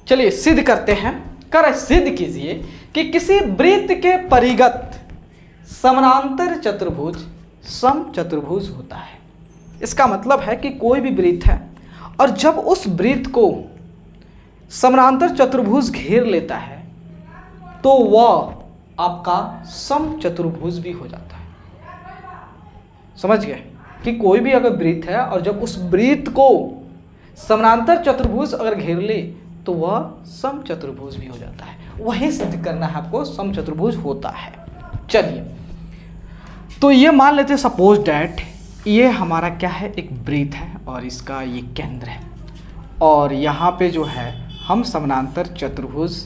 चलिए सिद्ध करते हैं। सिद्ध कीजिए कि किसी वृत्त के परिगत समानांतर चतुर्भुज समचतुर्भुज होता है। इसका मतलब है कि कोई भी वृत्त है और जब उस वृत्त को समानांतर चतुर्भुज घेर लेता है तो वह आपका समचतुर्भुज भी हो जाता है। समझ गए कि कोई भी अगर वृत्त है और जब उस वृत्त को समानांतर चतुर्भुज अगर घेर ले तो वह समचतुर्भुज भी हो जाता है। वही सिद्ध करना है आपको, समचतुर्भुज होता है। चलिए तो ये मान लेते हैं सपोज डैट ये हमारा क्या है, एक वृत्त है और इसका ये केंद्र है और यहाँ पे जो है हम समानांतर चतुर्भुज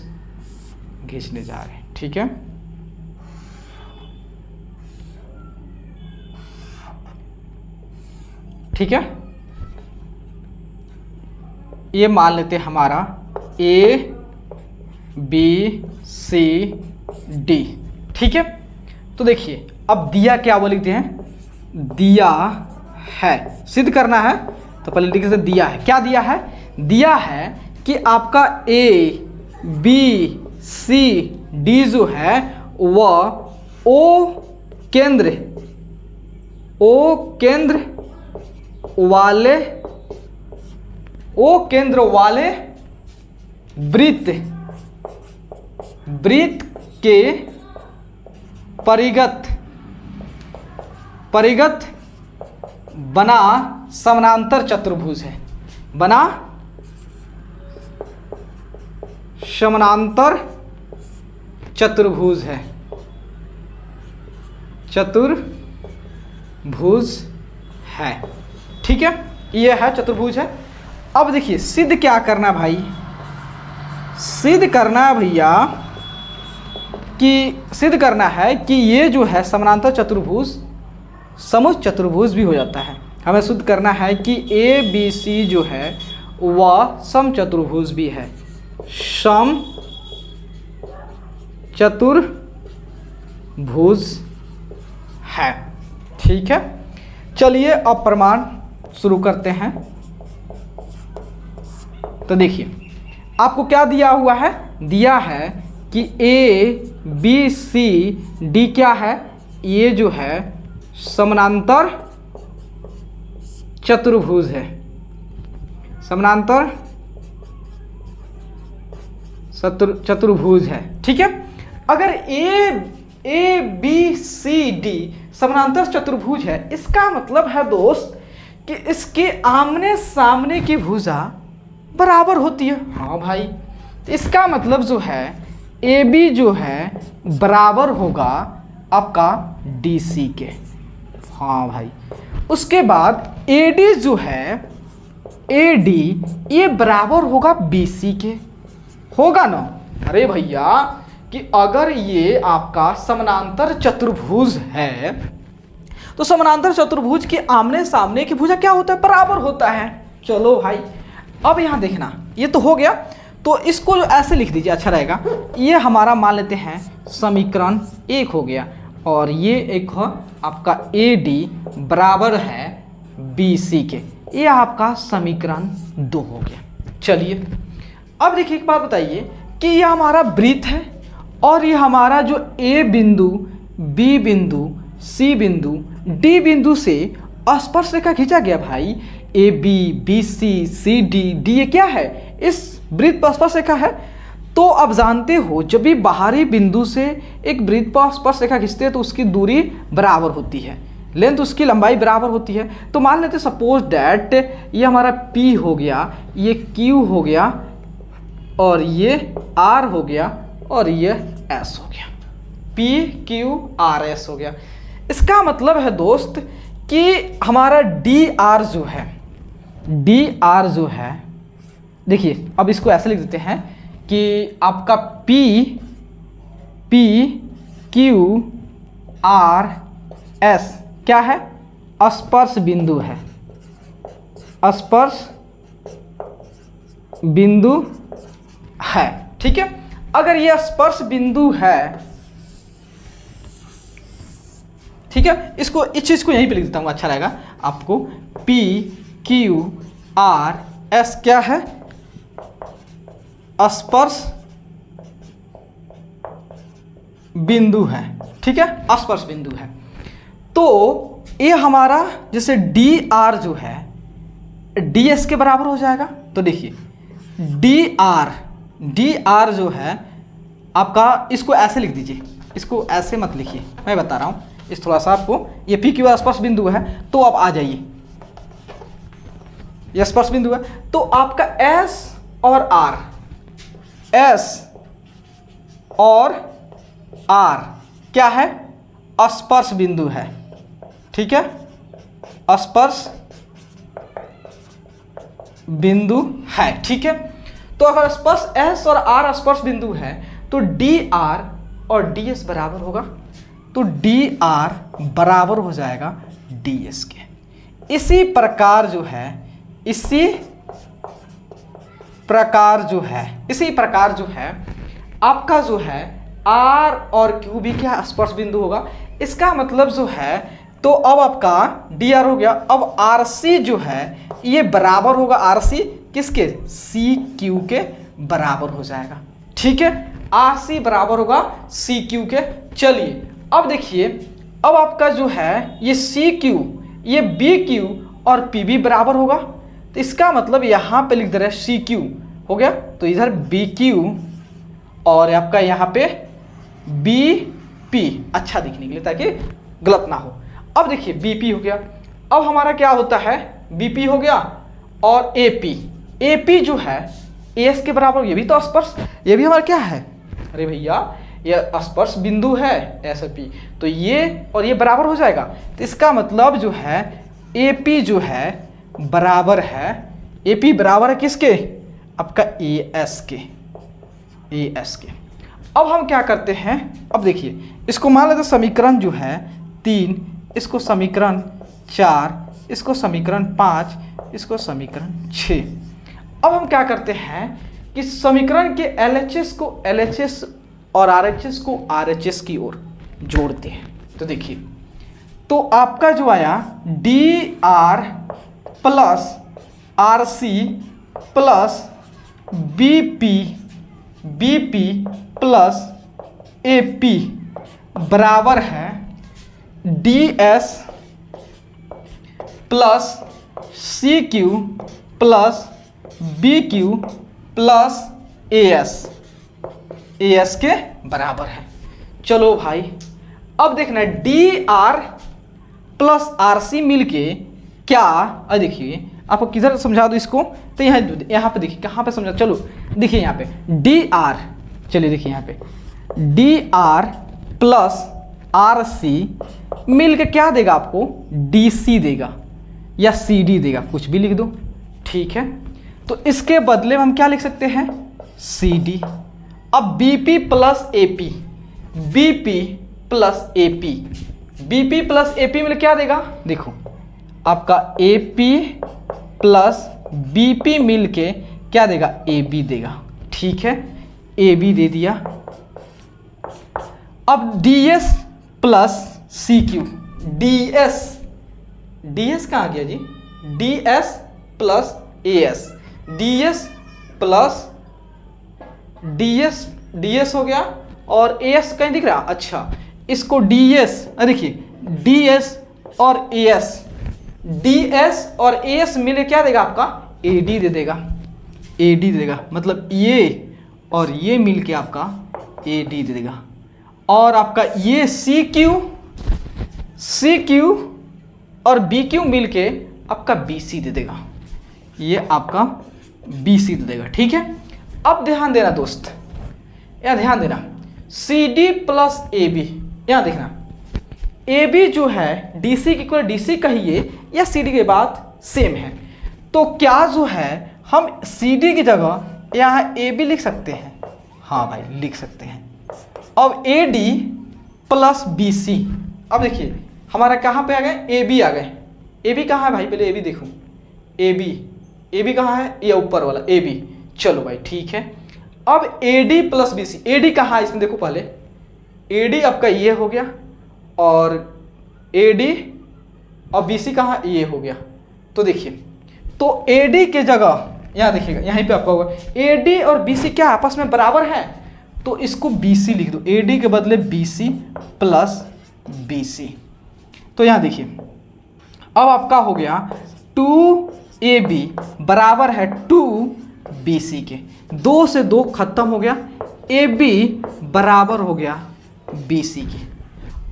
खींचने जा रहे हैं। ठीक है, ठीक है, ये मान लेते हैं हमारा ए बी सी डी। ठीक है, तो देखिए अब दिया क्या वो लिखते हैं, दिया है। सिद्ध करना है तो पहले लिख से दिया है। क्या दिया है? दिया है कि आपका ए बी सी डी जो है वह ओ केंद्र वाले वृत्त के परिगत बना समानांतर चतुर्भुज है। बना समानांतर चतुर्भुज है, चतुर्भुज है। ठीक है, ये है चतुर्भुज है। अब देखिए सिद्ध क्या करना भाई, सिद्ध करना है भैया कि सिद्ध करना है कि ये जो है समानांतर चतुर्भुज समोच्च चतुर्भुज भी हो जाता है। हमें सिद्ध करना है कि ए बी सी जो है वह समचतुर्भुज भी है, सम चतुर्भुज है। ठीक है, चलिए अब प्रमाण शुरू करते हैं। तो देखिए आपको क्या दिया हुआ है, दिया है कि ए बी सी डी क्या है, ये जो है समानांतर चतुर्भुज है, समानांतर चतुर्भुज है। ठीक है, अगर ए बी सी डी समानांतर चतुर्भुज है इसका मतलब है दोस्त कि इसके आमने सामने की भुजा बराबर होती है। हाँ भाई, तो इसका मतलब जो है ए बी जो है बराबर होगा आपका डी सी के। हाँ भाई, उसके बाद ए डी जो है ए डी ये बराबर होगा बी सी के, होगा ना। अरे भैया कि अगर ये आपका समानांतर चतुर्भुज है तो समानांतर चतुर्भुज के आमने सामने की भुजा क्या होता है, बराबर होता है। चलो भाई अब यहाँ देखना, ये तो हो गया, तो इसको जो ऐसे लिख दीजिए अच्छा रहेगा। ये हमारा मान लेते हैं समीकरण 1 हो गया और ये एक आपका ए डी बराबर है बी सी के, ये आपका समीकरण 2 हो गया। चलिए अब देखिए एक बात बताइए कि ये हमारा वृत्त है और ये हमारा जो ए बिंदु बी बिंदु सी बिंदु डी बिंदु से स्पर्श रेखा खींचा गया भाई। ए बी सी डी ये क्या है, इस वृत्त पर स्पर्श रेखा है। तो अब जानते हो जब भी बाहरी बिंदु से एक वृत्त पर स्पर्श रेखा खींचते हैं तो उसकी दूरी बराबर होती है, लेंथ उसकी लंबाई बराबर होती है। तो मान लेते सपोज डैट ये हमारा P हो गया, ये Q हो गया और ये R हो गया और ये S हो गया, P Q R S हो गया। इसका मतलब है दोस्त कि हमारा DR जो है देखिए अब इसको ऐसे लिख देते हैं कि आपका P Q R S क्या है, स्पर्श बिंदु है, स्पर्श बिंदु है। ठीक है, अगर यह स्पर्श बिंदु है, ठीक है, इसको इस चीज को यहीं पे लिख देता हूँ अच्छा रहेगा आपको। P Q R S क्या है, स्पर्श बिंदु है, ठीक है, स्पर्श बिंदु है। तो ये हमारा जैसे डी आर जो है डी एस के बराबर हो जाएगा। तो देखिए डी आर जो है आपका, इसको ऐसे लिख दीजिए, इसको ऐसे मत लिखिए, मैं बता रहा हूँ, इस थोड़ा सा आपको, ये पी क्यू आर स्पर्श बिंदु है, तो आप आ जाइए, ये स्पर्श बिंदु है। तो आपका एस और आर, एस और आर क्या है, स्पर्श बिंदु है, ठीक है, स्पर्श बिंदु है, ठीक है। तो अगर स्पर्श एस और आर स्पर्श बिंदु है तो डी आर और डी एस बराबर होगा, तो डी आर बराबर हो जाएगा डी एस के। इसी प्रकार जो है, इसी प्रकार जो है आपका जो है आर और क्यू भी क्या स्पर्श बिंदु होगा। इसका मतलब जो है, तो अब आपका डी आर हो गया। अब आर सी जो है ये बराबर होगा, आर सी किसके, सी क्यू के बराबर हो जाएगा, ठीक है, आर सी बराबर होगा सी क्यू के। चलिए अब देखिए, अब आपका जो है ये सी क्यू, ये बी क्यू और पी बी बराबर होगा। तो इसका मतलब यहाँ पे लिख दे रहे हैं सी क्यू हो गया, तो इधर बी क्यू और आपका यहाँ पे बी पी, अच्छा दिखने के लिए ताकि गलत ना हो। अब देखिए बी पी हो गया, अब हमारा क्या होता है, बी पी हो गया और ए पी जो है ए एस के बराबर, ये भी तो स्पर्श, ये भी हमारा क्या है, अरे भैया ये स्पर्श बिंदु है एस पी, तो ये और ये बराबर हो जाएगा। तो इसका मतलब जो है ए पी जो है बराबर है, ए पी बराबर है किसके, आपका ए एस के, ए एस के। अब हम क्या करते हैं, अब देखिए इसको मान लेते समीकरण जो है 3, इसको समीकरण 4, इसको समीकरण 5, इसको समीकरण 6। अब हम क्या करते हैं कि समीकरण के LHS को LHS और RHS को RHS की ओर जोड़ते हैं। तो देखिए, तो आपका जो आया DR plus RC plus BP plus AP बराबर है DS plus CQ plus BQ plus AS के बराबर है। चलो भाई अब देखना है DR प्लस RC मिलके क्या, अरे देखिए आपको किधर समझा दो इसको, तो यहाँ पे देखिए कहाँ पे समझा, चलो देखिए यहाँ पे DR, चलिए देखिए यहाँ पे DR प्लस RC मिलके क्या देगा आपको, DC देगा या CD देगा, कुछ भी लिख दो, ठीक है। तो इसके बदले में हम क्या लिख सकते हैं, CD। अब BP plus AP, BP plus AP, BP plus AP मिल क्या देगा, देखो आपका AP प्लस BP मिल के क्या देगा, AB देगा, ठीक है, AB दे दिया। अब DS प्लस CQ, DS कहाँ गया जी, DS plus AS, DS plus DS हो गया और AS कहीं दिख रहा, अच्छा इसको DS, देखिए DS और AS, DS और AS मिले क्या देगा आपका, AD दे देगा, AD दे देगा, मतलब ये और ये मिल के आपका AD दे देगा। और आपका ये CQ और BQ मिल के आपका BC दे देगा, ये आपका BC दे देगा, ठीक है। अब ध्यान देना दोस्त, यहाँ ध्यान देना, CD प्लस AB, यहाँ देखना AB जो है DC की इक्वल DC कहिए या CD के बाद सेम है, तो क्या जो है हम CD की जगह यहाँ AB लिख सकते हैं, हाँ भाई लिख सकते हैं। अब AD प्लस BC, अब देखिए हमारा कहाँ पे आ गए, AB आ गए, AB कहाँ है भाई, पहले AB देखो, AB कहाँ है, ये ऊपर वाला AB, चलो भाई ठीक है। अब AD प्लस BC, AD कहाँ है इसमें देखो, पहले AD आपका ये हो गया और AD और BC कहाँ, ये हो गया। तो देखिए, तो AD के जगह यहाँ देखिएगा, यहीं पे आपका होगा AD और BC क्या आपस में बराबर है, तो इसको BC लिख दो, AD के बदले BC प्लस BC। तो यहाँ देखिए अब आपका हो गया 2AB बराबर है 2BC के, 2 से 2 खत्म हो गया, AB बराबर हो गया BC के।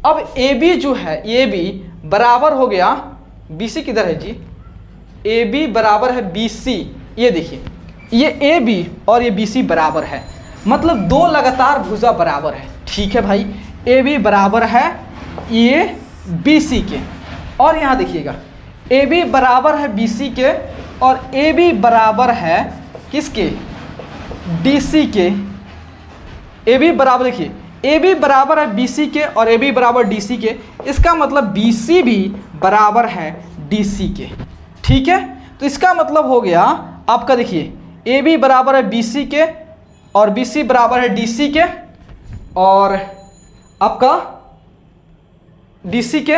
अब AB जो है, AB बराबर हो गया, BC किधर है जी, AB बराबर है BC, ये देखिए ये AB और ये BC बराबर है, मतलब दो लगातार भुजा बराबर है। ठीक है भाई, AB बराबर है ये BC के, और यहाँ देखिएगा AB बराबर है BC के और AB बराबर है किसके, DC के। AB बराबर, देखिए AB बराबर है BC के और AB बराबर DC के, इसका मतलब BC भी बराबर है DC के। ठीक है, तो इसका मतलब हो गया आपका, देखिए AB बराबर है BC के और BC बराबर है DC के, और आपका DC के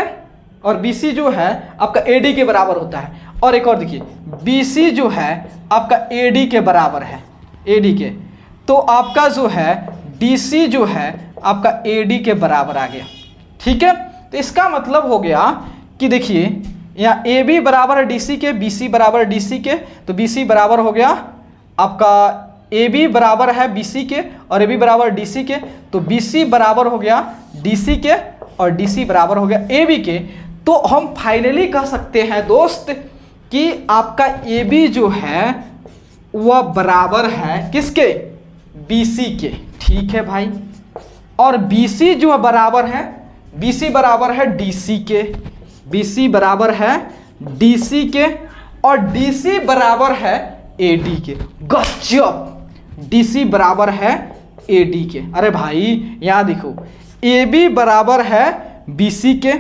और BC जो है आपका AD के बराबर होता है। और एक और देखिए BC जो है आपका AD के बराबर है, AD के, तो आपका जो है DC जो है आपका AD के बराबर आ गया। ठीक है, तो इसका मतलब हो गया कि देखिए यहाँ AB बराबर है DC के, BC बराबर है DC के, तो BC बराबर हो गया आपका AB बराबर है BC के और AB बराबर DC के, तो BC बराबर हो गया DC के और DC बराबर हो गया AB के। तो हम फाइनली कह सकते हैं दोस्त कि आपका AB जो है वह बराबर है किसके, BC के। ठीक है भाई, और BC जो है बराबर है, BC बराबर है DC के, BC बराबर है DC के और DC बराबर है AD के। गजब, DC बराबर है AD के। अरे भाई यहाँ देखो AB बराबर है BC के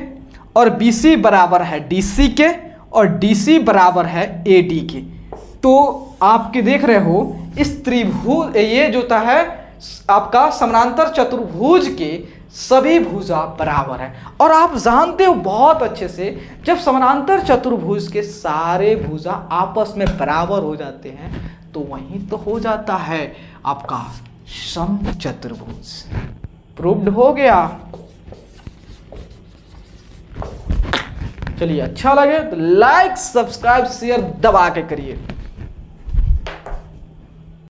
और BC बराबर है DC के और DC बराबर है AD के। तो आपके देख रहे हो इस त्रिभुज, ये जो होता है आपका समानांतर चतुर्भुज के सभी भुजा बराबर है। और आप जानते हो बहुत अच्छे से, जब समानांतर चतुर्भुज के सारे भुजा आपस में बराबर हो जाते हैं तो वहीं तो हो जाता है आपका समचतुर्भुज। प्रूव्ड हो गया। चलिए, अच्छा लगे तो लाइक सब्सक्राइब शेयर दबा के करिए।